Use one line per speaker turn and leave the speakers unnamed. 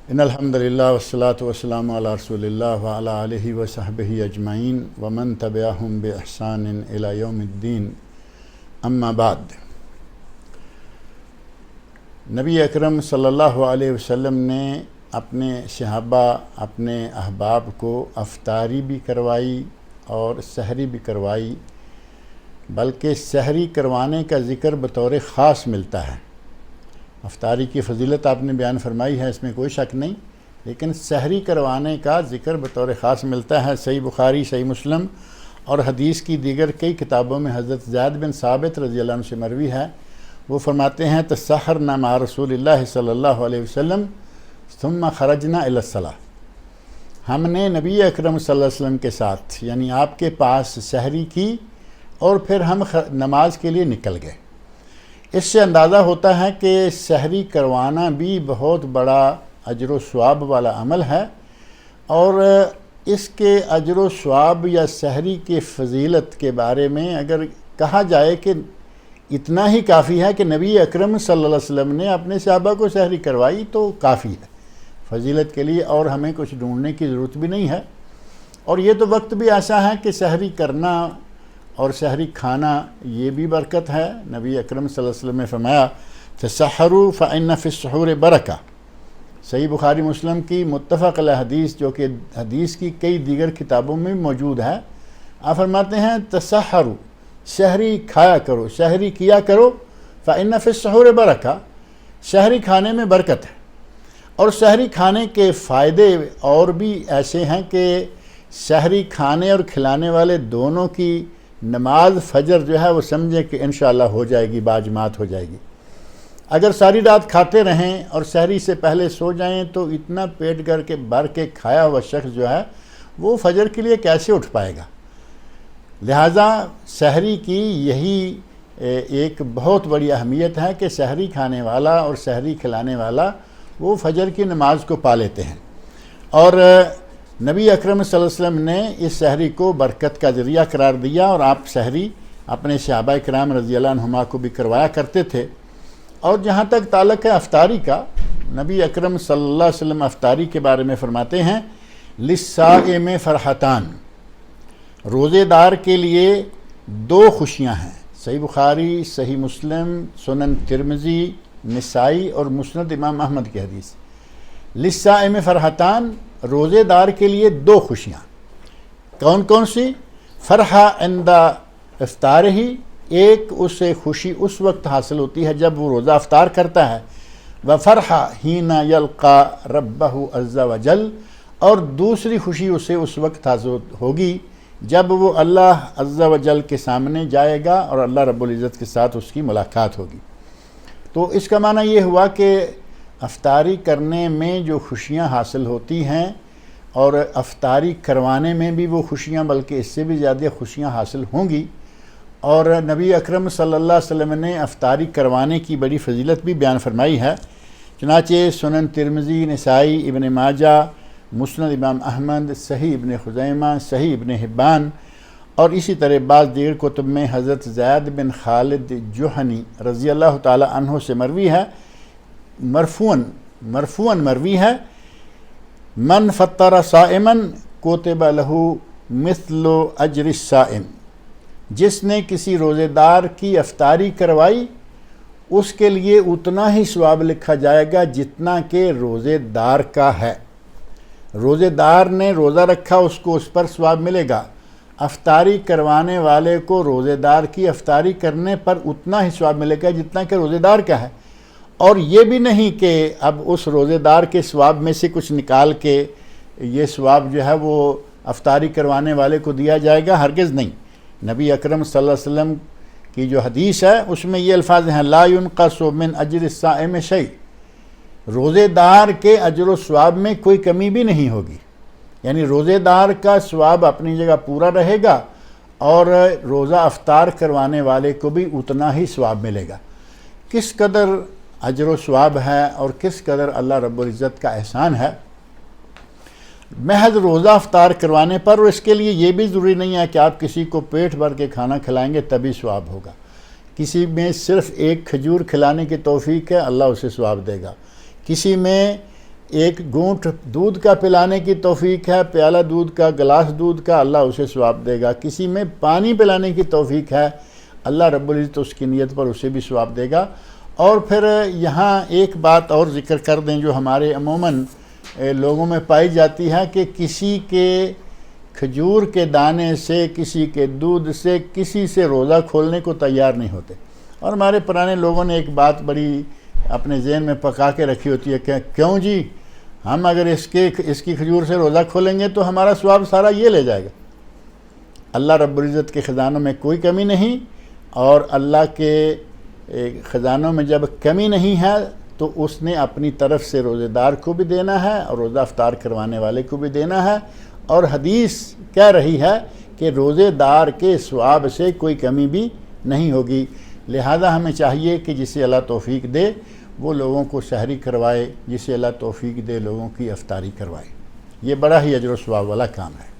ان الحمد للہ والصلاة والسلام علی رسول اللہ وعلی آلہ وصحبہ اجمعین ومن تبعہم بإحسان الی یوم الدین اما بعد۔ نبی اکرم صلی اللہ علیہ وسلم نے اپنے صحابہ، اپنے احباب کو افطاری بھی کروائی اور سحری بھی کروائی، بلکہ سحری کروانے کا ذکر بطور خاص ملتا ہے۔ افطاری کی فضیلت آپ نے بیان فرمائی ہے، اس میں کوئی شک نہیں، لیکن سحری کروانے کا ذکر بطور خاص ملتا ہے۔ صحیح بخاری، صحیح مسلم اور حدیث کی دیگر کئی کتابوں میں حضرت زید بن ثابت رضی اللہ عنہ سے مروی ہے، وہ فرماتے ہیں تسحرنا مع رسول اللہ صلی اللہ علیہ وسلم ثم خرجنا الی الصلاۃ۔ ہم نے نبی اکرم صلی اللہ علیہ وسلم کے ساتھ یعنی آپ کے پاس سحری کی اور پھر ہم نماز کے لیے نکل گئے۔ اس سے اندازہ ہوتا ہے کہ سحری کروانا بھی بہت بڑا اجر و ثواب والا عمل ہے، اور اس کے اجر و ثواب یا سحری کی فضیلت کے بارے میں اگر کہا جائے کہ اتنا ہی کافی ہے کہ نبی اکرم صلی اللہ علیہ وسلم نے اپنے صحابہ کو سحری کروائی تو کافی ہے فضیلت کے لیے، اور ہمیں کچھ ڈھونڈنے کی ضرورت بھی نہیں ہے۔ اور یہ تو وقت بھی ایسا ہے کہ سحری کرنا اور سحری کھانا یہ بھی برکت ہے۔ نبی اکرم صلی اللہ علیہ وسلم نے فرمایا تسحروا فإن فی السحور برکہ۔ صحیح بخاری مسلم کی متفق علیہ حدیث، جو کہ حدیث کی کئی دیگر کتابوں میں موجود ہے، آپ فرماتے ہیں تسحروا، سحری کھایا کرو، سحری کیا کرو، فإن فی السحور برکہ، سحری کھانے میں برکت ہے۔ اور سحری کھانے کے فائدے اور بھی ایسے ہیں کہ سحری کھانے اور کھلانے والے دونوں کی نماز فجر جو ہے وہ سمجھیں کہ انشاءاللہ ہو جائے گی، باجماعت ہو جائے گی۔ اگر ساری رات کھاتے رہیں اور سحری سے پہلے سو جائیں تو اتنا پیٹ بھر کے کھایا ہوا شخص جو ہے وہ فجر کے لیے کیسے اٹھ پائے گا؟ لہٰذا سحری کی یہی ایک بہت بڑی اہمیت ہے کہ سحری کھانے والا اور سحری کھلانے والا وہ فجر کی نماز کو پا لیتے ہیں۔ اور نبی اکرم صلی اللہ علیہ وسلم نے اس سحری کو برکت کا ذریعہ قرار دیا، اور آپ سحری اپنے صحابہ کرام رضی اللہ عنہما کو بھی کروایا کرتے تھے۔ اور جہاں تک تعلق ہے افطاری کا، نبی اکرم صلی اللہ علیہ وسلم افطاری کے بارے میں فرماتے ہیں للصائم فرحتان، روزے دار کے لیے دو خوشیاں ہیں۔ صحیح بخاری، صحیح مسلم، سنن ترمذی، نسائی اور مسند امام احمد کی حدیث۔ للصائم فرحتان، روزے دار کے لیے دو خوشیاں۔ کون کون سی؟ فرحہ عند افطارہ، ایک اسے خوشی اس وقت حاصل ہوتی ہے جب وہ روزہ افطار کرتا ہے، وفرحہ حین یلقا ربہ عز وجل، اور دوسری خوشی اسے اس وقت حاصل ہوگی جب وہ اللہ عز وجل کے سامنے جائے گا اور اللہ رب العزت کے ساتھ اس کی ملاقات ہوگی۔ تو اس کا معنی یہ ہوا کہ افطاری کرنے میں جو خوشیاں حاصل ہوتی ہیں، اور افطاری کروانے میں بھی وہ خوشیاں بلکہ اس سے بھی زیادہ خوشیاں حاصل ہوں گی۔ اور نبی اکرم صلی اللہ علیہ وسلم نے افطاری کروانے کی بڑی فضیلت بھی بیان فرمائی ہے، چنانچہ سنن ترمذی، نسائی، ابن ماجہ، مسند امام احمد، صحیح ابن خزیمہ، صحیح ابن حبان اور اسی طرح بعض دیگر کتب میں حضرت زید بن خالد جہنی رضی اللہ تعالی عنہ سے مروی ہے، مرفوعاً مروی ہے، من فطر صائما کتب لہ مثل اجر الصائم، جس نے کسی روزے دار کی افطاری کروائی اس کے لیے اتنا ہی ثواب لکھا جائے گا جتنا کہ روزے دار کا ہے۔ روزے دار نے روزہ رکھا، اس کو اس پر ثواب ملے گا، افطاری کروانے والے کو روزے دار کی افطاری کرنے پر اتنا ہی ثواب ملے گا جتنا کہ روزے دار کا ہے۔ اور یہ بھی نہیں کہ اب اس روزے دار کے ثواب میں سے کچھ نکال کے یہ ثواب جو ہے وہ افطاری کروانے والے کو دیا جائے گا، ہرگز نہیں۔ نبی اکرم صلی اللہ علیہ وسلم کی جو حدیث ہے اس میں یہ الفاظ ہیں لا ينقص من اجر الصائم شیء، روزے دار کے اجر و ثواب میں کوئی کمی بھی نہیں ہوگی، یعنی روزے دار کا ثواب اپنی جگہ پورا رہے گا اور روزہ افطار کروانے والے کو بھی اتنا ہی ثواب ملے گا۔ کس قدر اجر و ثواب ہے اور کس قدر اللہ رب العزت کا احسان ہے محض روزہ افطار کروانے پر۔ اور اس کے لیے یہ بھی ضروری نہیں ہے کہ آپ کسی کو پیٹ بھر کے کھانا کھلائیں گے تبھی ثواب ہوگا، کسی میں صرف ایک کھجور کھلانے کی توفیق ہے، اللہ اسے ثواب دے گا، کسی میں ایک گھونٹ دودھ کا پلانے کی توفیق ہے، پیالہ دودھ کا، گلاس دودھ کا، اللہ اسے ثواب دے گا۔ کسی میں پانی پلانے کی توفیق ہے، اللہ رب العزت اس کی نیت پر اسے بھی ثواب دے گا۔ اور پھر یہاں ایک بات اور ذکر کر دیں جو ہمارے عموماً لوگوں میں پائی جاتی ہے کہ کسی کے کھجور کے دانے سے، کسی کے دودھ سے، کسی سے روزہ کھولنے کو تیار نہیں ہوتے۔ اور ہمارے پرانے لوگوں نے ایک بات بڑی اپنے ذہن میں پکا کے رکھی ہوتی ہے کہ کیوں جی، ہم اگر اس کی کھجور سے روزہ کھولیں گے تو ہمارا ثواب سارا یہ لے جائے گا۔ اللہ رب العزت کے خزانوں میں کوئی کمی نہیں، اور اللہ کے خزانوں میں جب کمی نہیں ہے تو اس نے اپنی طرف سے روزے دار کو بھی دینا ہے اور روزہ افطار کروانے والے کو بھی دینا ہے۔ اور حدیث کہہ رہی ہے کہ روزے دار کے ثواب سے کوئی کمی بھی نہیں ہوگی۔ لہذا ہمیں چاہیے کہ جسے اللہ توفیق دے وہ لوگوں کو سحری کروائے، جسے اللہ توفیق دے لوگوں کی افطاری کروائے۔ یہ بڑا ہی اجر و ثواب والا کام ہے۔